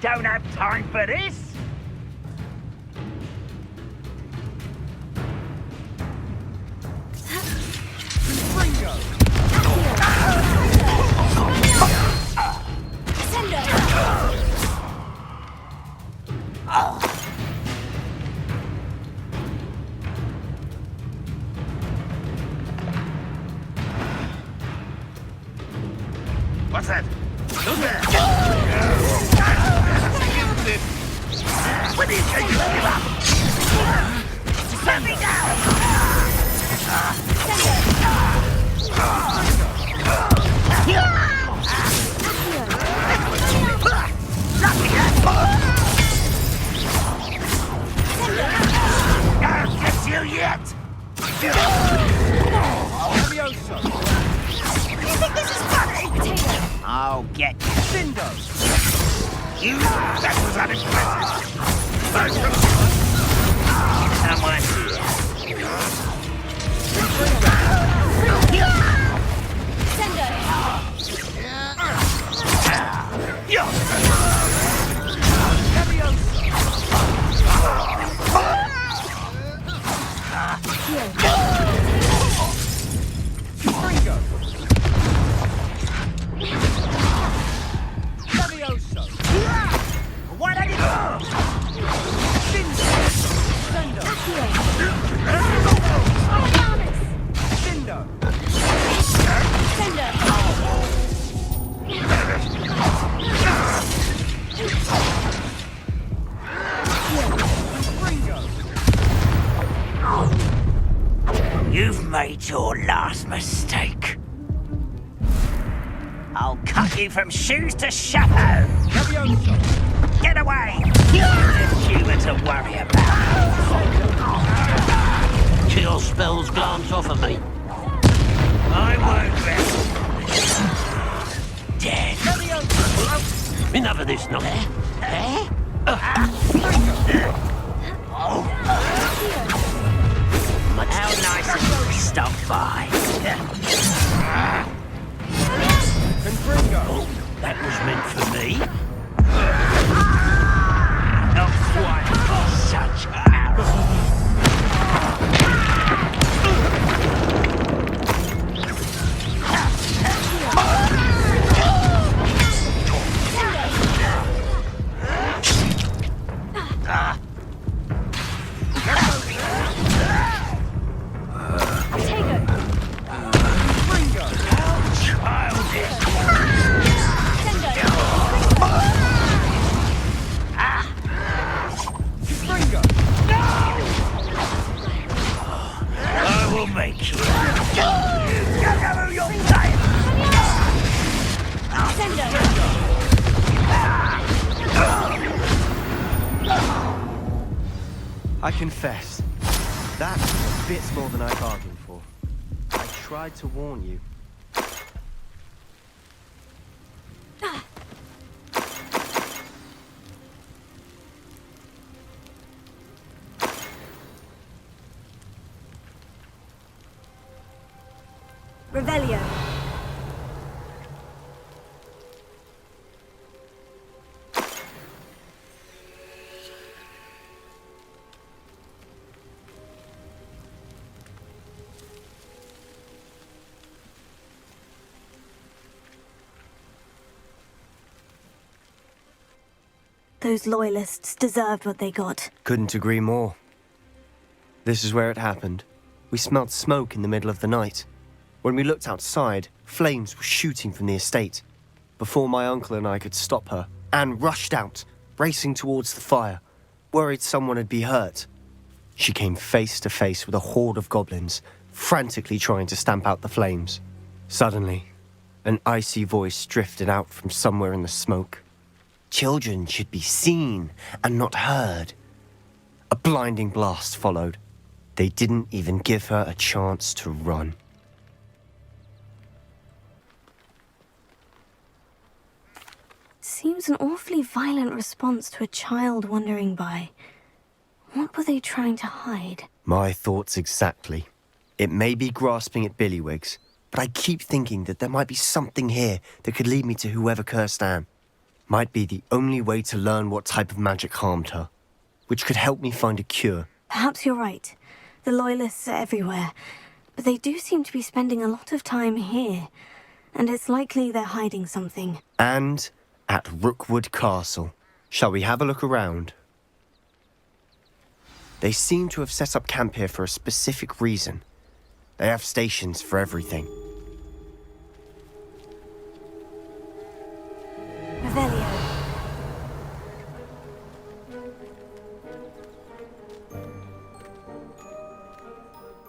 don't have time for this. What's that? Look there! When do you think you give up? Let me down! I'll get you yet! You think this is funny? I'll get you. Bingo! You? That was unimpressive. Someone here. What are you doing? You've made your last mistake. I'll cut you from shoes to chapeau. Get away! Just you were to worry about. Chill spells glance off of me. I won't rest. Dead. Enough of this now. How nice of you to stop by. Oh, that was meant for me. Not quite such arrow. I confess, that's a bit more than I bargained for. I tried to warn you. Revelio. Those loyalists deserved what they got. Couldn't agree more. This is where it happened. We smelled smoke in the middle of the night. When we looked outside, flames were shooting from the estate. Before my uncle and I could stop her, Anne rushed out, racing towards the fire, worried someone had been hurt. She came face to face with a horde of goblins, frantically trying to stamp out the flames. Suddenly, an icy voice drifted out from somewhere in the smoke. Children should be seen and not heard. A blinding blast followed. They didn't even give her a chance to run. Seems an awfully violent response to a child wandering by. What were they trying to hide? My thoughts exactly. It may be grasping at billywhigs, but I keep thinking that there might be something here that could lead me to whoever cursed Anne. might be the only way to learn what type of magic harmed her, which could help me find a cure. Perhaps you're right. The Loyalists are everywhere, but they do seem to be spending a lot of time here, and it's likely they're hiding something. And at Rookwood Castle. Shall we have a look around? They seem to have set up camp here for a specific reason. They have stations for everything. Revelio.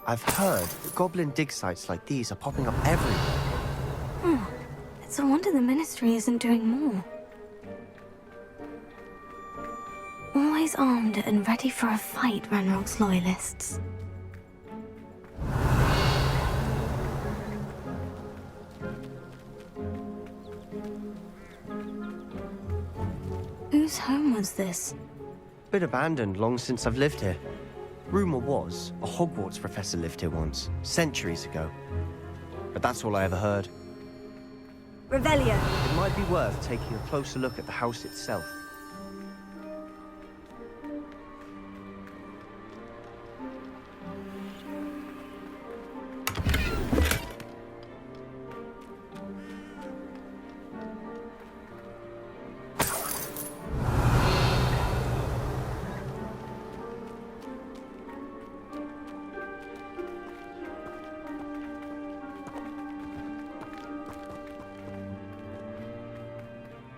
I've heard that goblin dig sites like these are popping up everywhere. It's a wonder the Ministry isn't doing more. Always armed and ready for a fight, Ranrock's Loyalists. Whose home was this? Been abandoned long since I've lived here. Rumour was a Hogwarts professor lived here once, centuries ago. But that's all I ever heard. Revelio. It might be worth taking a closer look at the house itself.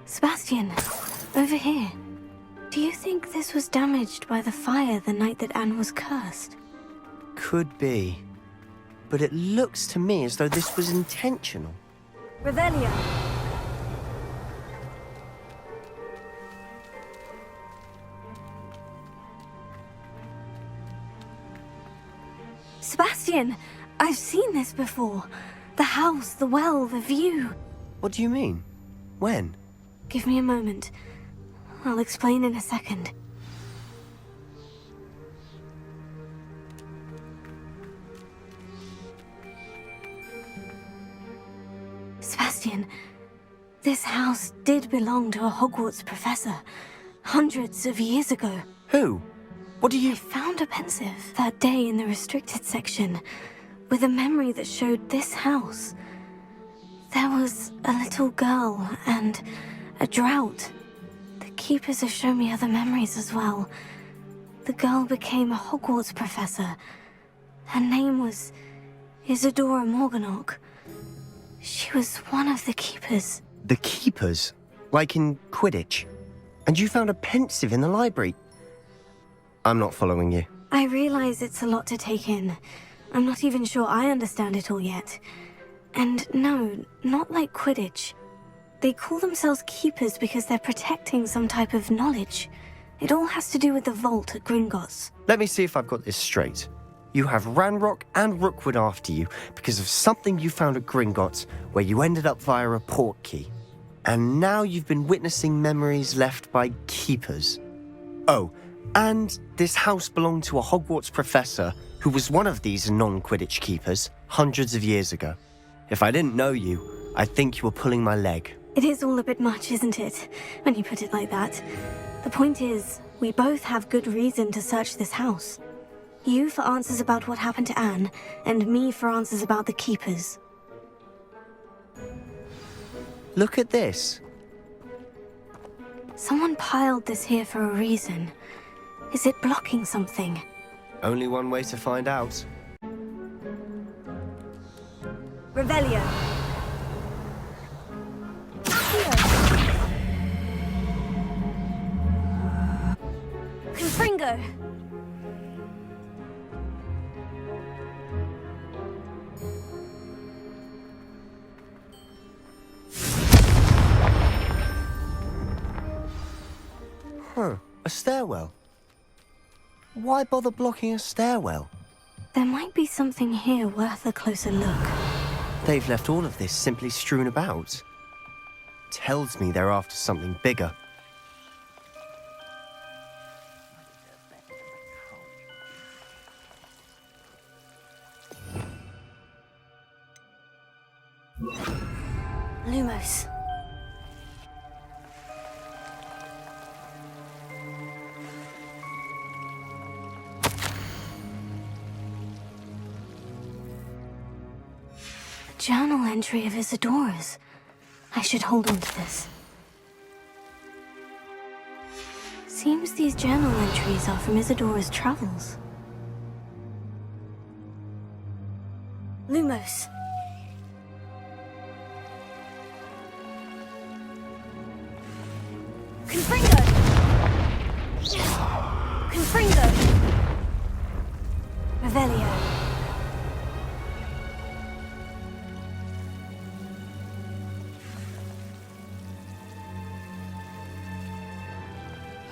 Sebastian, over here. Do you think this was damaged by the fire the night that Anne was cursed? Could be. But it looks to me as though this was intentional. Revelio. Sebastian, I've seen this before. The house, the well, the view. What do you mean? When? Give me a moment. I'll explain in a second. Sebastian, this house did belong to a Hogwarts professor, hundreds of years ago. Who? What do I you... found a pensive that day in the restricted section, with a memory that showed this house. There was a little girl and a drought. The keepers have shown me other memories as well. The girl became a Hogwarts professor. Her name was Isadora Morganach. She was one of the keepers. The keepers? Like in Quidditch? And you found a pensive in the library? I'm not following you. I realize it's a lot to take in. I'm not even sure I understand it all yet. And no, not like Quidditch. They call themselves keepers because they're protecting some type of knowledge. It all has to do with the vault at Gringotts. Let me see if I've got this straight. You have Ranrock and Rookwood after you because of something you found at Gringotts where you ended up via a portkey. And now you've been witnessing memories left by keepers. Oh, and this house belonged to a Hogwarts professor who was one of these non-Quidditch keepers hundreds of years ago. If I didn't know you, I'd think you were pulling my leg. It is all a bit much, isn't it, when you put it like that? The point is, we both have good reason to search this house. You for answers about what happened to Anne, and me for answers about the keepers. Look at this. Someone piled this here for a reason. Is it blocking something? Only one way to find out. Revelio. Confringo. Huh, a stairwell. Why bother blocking a stairwell? There might be something here worth a closer look. They've left all of this simply strewn about. Tells me they're after something bigger. Lumos. journal entry of Isadora's. I should hold on to this. Seems these journal entries are from Isadora's travels. Lumos. Confringo! Confringo! Revelio.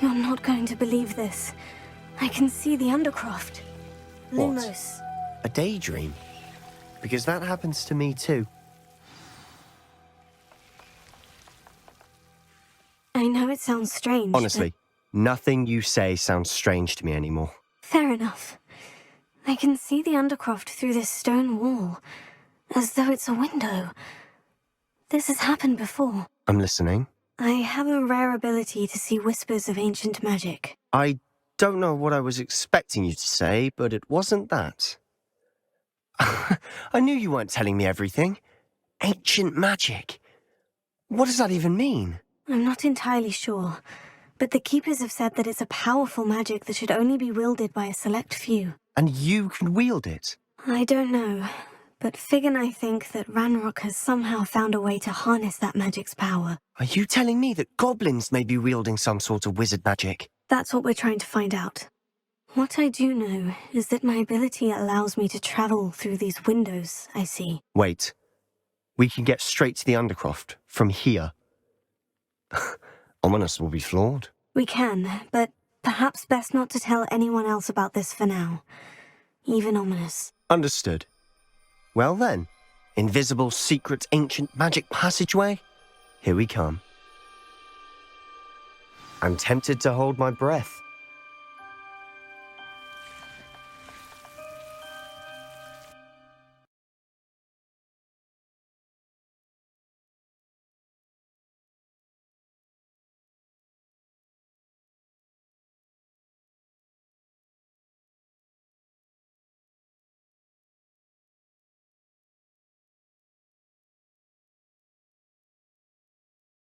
You're not going to believe this. I can see the Undercroft. What? Lumos. A daydream? Because that happens to me too. I know it sounds strange. Honestly, nothing you say sounds strange to me anymore. Fair enough. I can see the Undercroft through this stone wall, as though it's a window. This has happened before. I'm listening. I have a rare ability to see whispers of ancient magic. I don't know what I was expecting you to say, but it wasn't that. I knew you weren't telling me everything. Ancient magic. What does that even mean? I'm not entirely sure, but the Keepers have said that it's a powerful magic that should only be wielded by a select few. And you can wield it? I don't know, but Fig and I think that Ranrock has somehow found a way to harness that magic's power. Are you telling me that goblins may be wielding some sort of wizard magic? That's what we're trying to find out. What I do know is that my ability allows me to travel through these windows I see. Wait. We can get straight to the Undercroft from here. Ominous will be floored. We can, but perhaps best not to tell anyone else about this for now. Even Ominous. Understood. Well then, invisible, secret, ancient magic passageway? Here we come. I'm tempted to hold my breath.